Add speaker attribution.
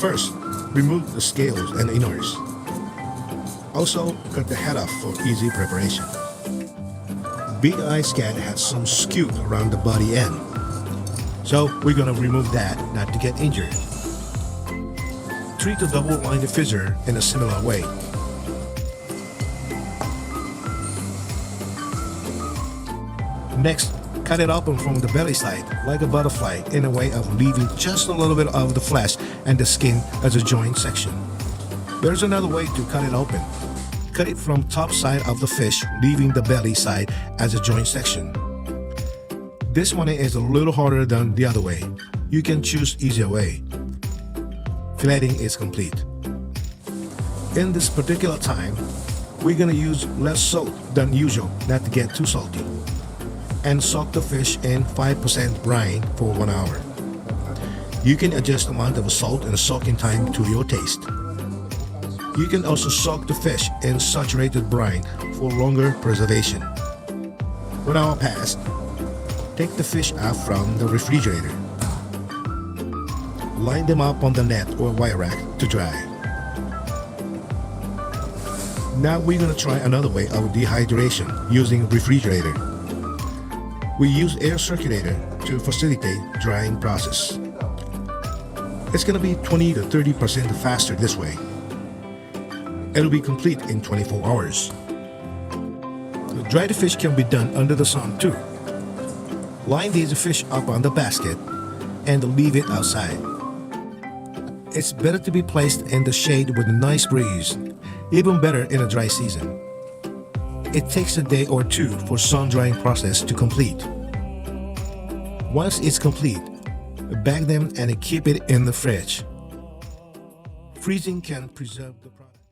Speaker 1: First, remove the scales and innards. Also, cut the head off for easy preparation. Big eye scat has some skew around the body end, so we're gonna remove that not to get injured. Treat the double line the fissure in a similar way. Next, cut it open from the belly side like a butterfly in a way of leaving just a little bit of the flesh and the skin as a joint section. There's another way to cut it open. Cut it from top side of the fish, leaving the belly side as a joint section. This one is a little harder than the other way. You can choose easier way. Filleting is complete. In this particular time, we're gonna use less salt than usual not to get too salty. And soak the fish in 5% brine for 1 hour. You can adjust the amount of salt and soaking time to your taste. You can also soak the fish in saturated brine for longer preservation. 1 hour passed, take the fish out from the refrigerator. Line them up on the net or wire rack to dry. Now we're gonna try another way of dehydration using refrigerator. We use air circulator to facilitate drying process. It's gonna be 20 to 30% faster this way. It'll be complete in 24 hours. Dry the fish can be done under the sun too. Line these fish up on the basket and leave it outside. It's better to be placed in the shade with a nice breeze, even better in a dry season. It takes a day or two for sun drying process to complete. Once it's complete, bag them and keep it in the fridge. Freezing can preserve the product.